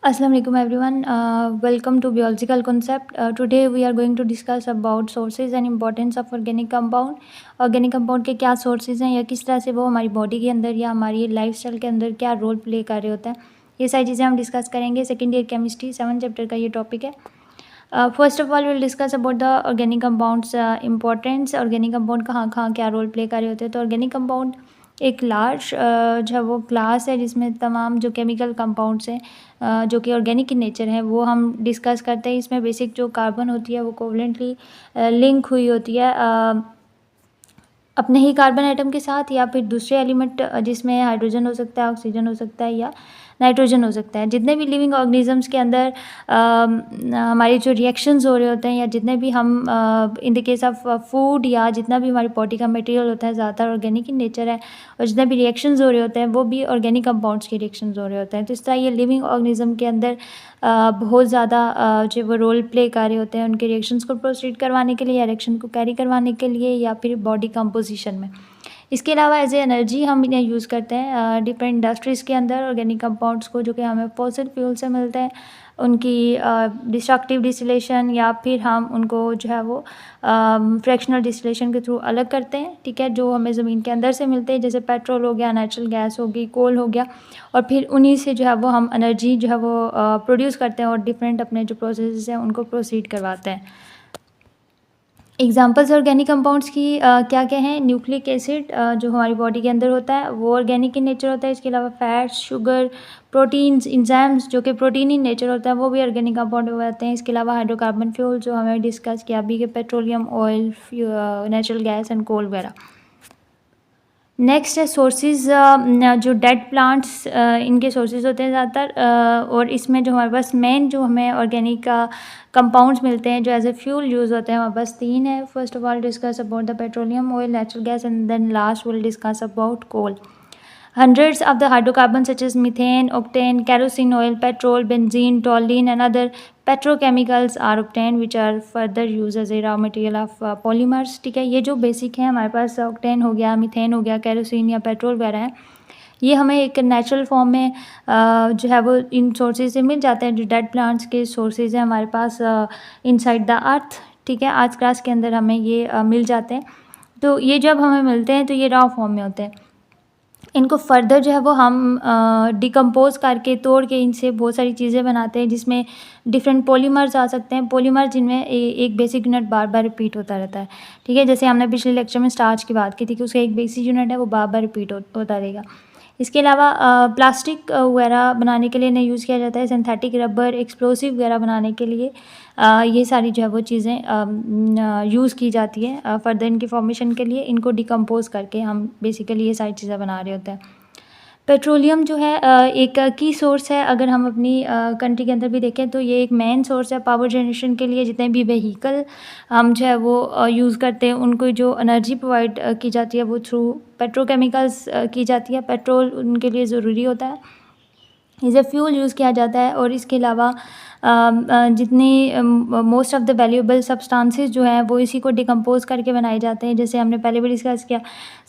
Assalamu alaikum everyone. Welcome to Biological Concept. Today we are going to discuss about sources and importance of organic compound. Organic compound के क्या sources हैं या किस तरह से वो हमारी body के अंदर या हमारी lifestyle के अंदर क्या रोल प्ले कर रहे होते हैं, ये सारी चीज़ें हम डिस्कस करेंगे. सेकेंड ईयर केमिस्ट्री 7 चैप्टर का ये टॉपिक है. First of all will discuss about the organic compounds importance. Organic compound कहाँ कहाँ क्या रोल प्ले कर रहे होते हैं. तो ऑर्गेनिक कंपाउंड एक लार्ज जो है वो क्लास है जिसमें तमाम जो केमिकल कंपाउंड्स हैं जो कि ऑर्गेनिक इन नेचर है वो हम डिस्कस करते हैं. इसमें बेसिक जो कार्बन होती है वो कोवलेंटली लिंक हुई होती है अपने ही कार्बन एटम के साथ या फिर दूसरे एलिमेंट जिसमें हाइड्रोजन हो सकता है, ऑक्सीजन हो सकता है या नाइट्रोजन हो सकता है. जितने भी लिविंग ऑर्गेनिजम्स के अंदर हमारे जो रिएक्शंस हो रहे होते हैं या जितने भी हम in the case of food या जितना भी हमारी बॉडी का मटेरियल होता है ज़्यादातर ऑर्गेनिक इन नेचर है और जितने भी रिएक्शंस हो रहे होते हैं वो भी ऑर्गेनिक कंपाउंड्स के रिएक्शंस हो रहे होते हैं. तो इस तरह ये लिविंग ऑर्गेनिज्म के अंदर बहुत ज़्यादा जो वो रोल प्ले कर रहे होते हैं उनके रिएक्शंस को प्रोसीड करवाने के लिए या रिएक्शन को कैरी करवाने के लिए या फिर बॉडी कंपोजिशन में. इसके अलावा एज ए एनर्जी हम इन्हें यूज़ करते हैं डिफरेंट इंडस्ट्रीज़ के अंदर ऑर्गेनिक कंपाउंड्स को जो कि हमें फॉसिल फ्यूल से मिलते हैं. उनकी डिस्ट्रक्टिव डिस्टिलेशन या फिर हम उनको जो है वो फ्रैक्शनल डिस्टिलेशन के थ्रू अलग करते हैं. ठीक है, जो हमें ज़मीन के अंदर से मिलते हैं जैसे पेट्रोल हो गया, नेचुरल गैस होगी, कोल हो गया और फिर उन्हीं से जो है वो हम एनर्जी जो है वो प्रोड्यूस करते हैं और डिफरेंट अपने जो प्रोसेस हैं उनको प्रोसीड करवाते हैं. एग्जाम्पल्स ऑर्गेनिक कंपाउंड्स की क्या क्या हैं. न्यूक्लिक एसिड जो हमारी बॉडी के अंदर होता है वो ऑर्गेनिक इन नेचर होता है. इसके अलावा फैट्स, शुगर, प्रोटीन्स, इंजाइम्स जो कि प्रोटीन इन नेचर होता है वो भी ऑर्गेनिक कंपाउंड हो जाते हैं. इसके अलावा हाइड्रोकार्बन फ्यूल जो हमें डिस्कस किया अभी के petroleum, oil, natural gas and coal वगैरह. नेक्स्ट है सोर्सेज. जो डेड प्लांट्स इनके सोर्सेज होते हैं ज़्यादातर और इसमें जो हमारे पास मेन जो हमें ऑर्गेनिक कंपाउंड्स मिलते हैं जो एज ए फ्यूल यूज़ होते हैं हमारे पास 3 है. First of all discuss about the petroleum, oil, natural gas and then last will discuss about coal. Hundreds of the hydrocarbons such as methane, octane, kerosene oil, petrol, benzene, toluene and other petrochemicals are obtained which are further used as a raw material of polymers. ठीक है, ये जो basic है हमारे पास octane हो गया, methane हो गया, केरोसिन या पेट्रोल वगैरह है, ये हमें एक नेचुरल फॉर्म में जो है वो इन सोर्सेज से मिल जाते हैं. जो डेड प्लांट्स के सोर्सेज हैं हमारे पास इनसाइड द अर्थ. ठीक है, आज क्लास के अंदर हमें ये मिल जाते हैं. तो ये जब हमें मिलते हैं तो ये रॉ फॉर्म में होते हैं. इनको फर्दर जो है वो हम डिकम्पोज करके तोड़ के इनसे बहुत सारी चीज़ें बनाते हैं जिसमें डिफरेंट पॉलीमर्स आ सकते हैं. पॉलीमर जिनमें एक बेसिक यूनिट बार बार रिपीट होता रहता है. ठीक है, जैसे हमने पिछले लेक्चर में स्टार्च की बात की थी कि उसका एक बेसिक यूनिट है वो बार बार रिपीट होता रहेगा. इसके अलावा प्लास्टिक वगैरह बनाने के लिए इन्हें यूज़ किया जाता है. सिंथेटिक रबर, एक्सप्लोसिव वगैरह बनाने के लिए ये सारी जो है वो चीज़ें यूज़ की जाती है फर्दर इनकी फॉर्मेशन के लिए. इनको डिकम्पोज करके हम बेसिकली ये सारी चीज़ें बना रहे होते हैं. पेट्रोलियम जो है एक की सोर्स है. अगर हम अपनी कंट्री के अंदर भी देखें तो ये एक मेन सोर्स है पावर जनरेशन के लिए. जितने भी व्हीकल हम जो है वो यूज़ करते हैं उनको जो एनर्जी प्रोवाइड की जाती है वो थ्रू पेट्रोकेमिकल्स की जाती है. पेट्रोल उनके लिए ज़रूरी होता है, इसे फ्यूल यूज़ किया जाता है. और इसके अलावा जितनी most of the valuable substances जो हैं वो इसी को डिकम्पोज करके बनाए जाते हैं. जैसे हमने पहले भी डिस्कस किया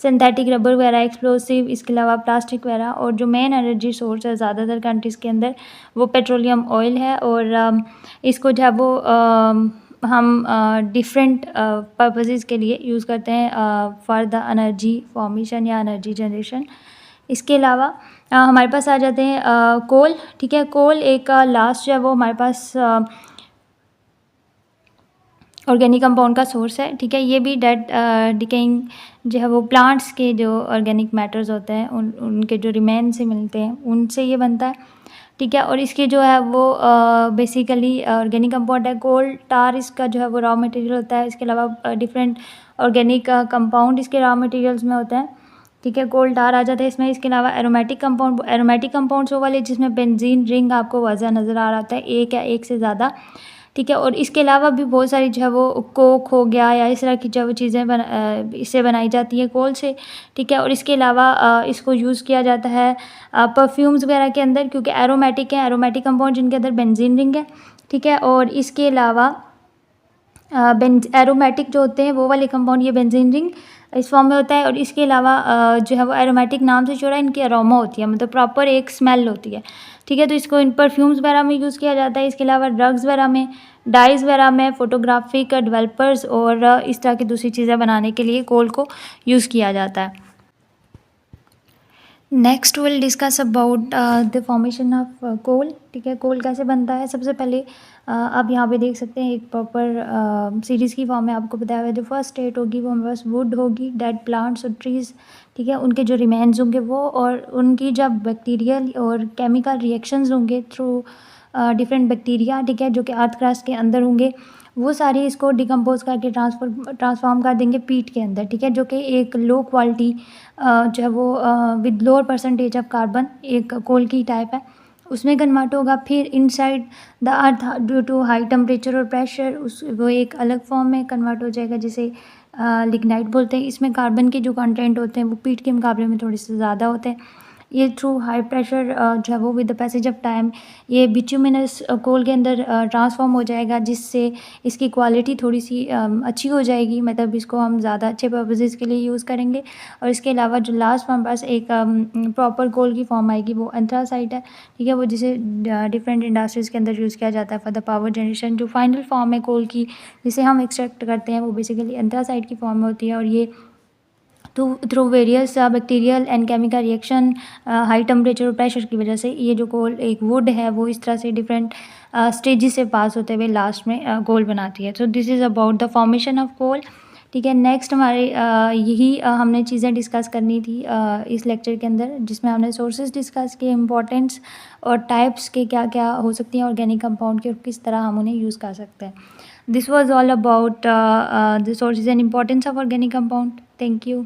सिंथेटिक रबर वगैरह, एक्सप्लोसिव, इसके अलावा प्लास्टिक वगैरह. और जो मेन एनर्जी सोर्स है ज़्यादातर कंट्रीज़ के अंदर वो पेट्रोलियम ऑयल है. और इसको जो है वो हम डिफरेंट पर्पसेस के लिए यूज़ करते हैं फॉर द एनर्जी फॉर्मेशन या एनर्जी जनरेशन. इसके अलावा हमारे पास आ जाते हैं कोल. ठीक है, कोल एक लास्ट जो है वो हमारे पास ऑर्गेनिक कंपाउंड का सोर्स है. ठीक है, ये भी डेड डिकेइंग जो है वो प्लांट्स के जो ऑर्गेनिक मैटर्स होते हैं उनके जो रिमेन से मिलते हैं उनसे ये बनता है. ठीक है, और इसके जो है वो बेसिकली ऑर्गेनिक कंपाउंड है. कोल टार इसका जो है वो रॉ मटेरियल होता है. इसके अलावा डिफरेंट ऑर्गेनिक कंपाउंड इसके रॉ मटेरियल्स में होते हैं. ठीक है, कोल टार आ जाता है इसमें. इसके अलावा एरोमेटिक कंपाउंड्स वो वाले जिसमें बेंजीन रिंग आपको वजह नज़र आ रहा है, एक या एक से ज़्यादा. ठीक है, और इसके अलावा भी बहुत सारी जो है वो कोक हो गया या इस तरह की जो चीज़ें इससे बनाई जाती है कोल से. ठीक है, और इसके अलावा इसको यूज़ किया जाता है परफ्यूम्स वगैरह के अंदर क्योंकि एरोमेटिक है. एरोमेटिक कंपाउंड जिनके अंदर बेंजीन रिंग है. ठीक है, और इसके अलावा एरोमेटिक जो होते हैं वो वाले कंपाउंड ये बेंजीन रिंग इस फॉर्म में होता है. और इसके अलावा जो है वो एरोमेटिक नाम से जुड़ा है, इनकी अरोमा होती है, मतलब प्रॉपर एक स्मेल होती है. ठीक है। तो इसको इन परफ्यूम्स वगैरह में यूज़ किया जाता है, इसके अलावा ड्रग्स वगैरह में, डाइज़ वगैरह में, फोटोग्राफिक डेवलपर्स और इस तरह की दूसरी चीज़ें बनाने के लिए कोल को यूज़ किया जाता है। Next will discuss about the formation of coal. ठीक है, कोल कैसे बनता है। सबसे पहले आप यहाँ पे देख सकते हैं एक प्रॉपर सीरीज़ की फॉर्म में आपको बताया हुआ है। जो फर्स्ट स्टेट होगी वो हमारे पास वुड होगी, डेड प्लांट्स और ट्रीज़, ठीक है, उनके जो रिमेन्स होंगे वो, और उनकी जब बैक्टीरियल और केमिकल रिएक्शंस होंगे थ्रू डिफरेंट बैक्टीरिया, ठीक है, जो कि अर्थ क्रस्ट के अंदर होंगे, वो सारी इसको डिकम्पोज करके ट्रांसफॉर्म कर देंगे पीट के अंदर, ठीक है, जो कि एक लो क्वालिटी जो है वो with lower percentage of carbon एक कोल की टाइप है, उसमें कन्वर्ट होगा। फिर inside the earth due to high temperature और प्रेशर उस वो एक अलग फॉर्म में कन्वर्ट हो जाएगा, जिसे लिग्नाइट बोलते हैं। इसमें कार्बन के जो कंटेंट होते हैं वो पीट के मुकाबले में थोड़े से ज़्यादा होते हैं। ये थ्रू हाई प्रेशर जो है वो with the passage of time ये बिट्यूमिनस कोल के अंदर ट्रांसफॉर्म हो जाएगा, जिससे इसकी क्वालिटी थोड़ी सी अच्छी हो जाएगी, मतलब इसको हम ज़्यादा अच्छे पर्पसेस के लिए यूज़ करेंगे। और इसके अलावा जो लास्ट हमारे पास एक प्रॉपर कोल की फॉर्म आएगी वो एंथ्रासाइट है, ठीक है, वो जिसे डिफरेंट इंडस्ट्रीज़ के अंदर यूज़ किया जाता है फॉर द पावर जनरेशन। जो फाइनल फॉर्म है कोल की जिसे हम एक्सट्रैक्ट करते हैं वो बेसिकली एंथ्रासाइट की फॉर्म में होती है, और ये through various bacterial and chemical reaction high temperature और प्रेशर की वजह से ये जो कोल एक वुड है वो इस तरह से डिफरेंट स्टेजेस से पास होते हुए लास्ट में कोल बनाती है। So this is about the formation of coal. ठीक है, नेक्स्ट हमारे यही हमने चीज़ें डिस्कस करनी थी इस लेक्चर के अंदर, जिसमें हमने सोर्सेज डिस्कस किए, इंपॉर्टेंट्स और टाइप्स के क्या क्या हो सकती हैं ऑर्गेनिक कंपाउंड के, और किस तरह हम उन्हें यूज़ कर सकते हैं। This was all about the sources and importance of organic compound. Thank you.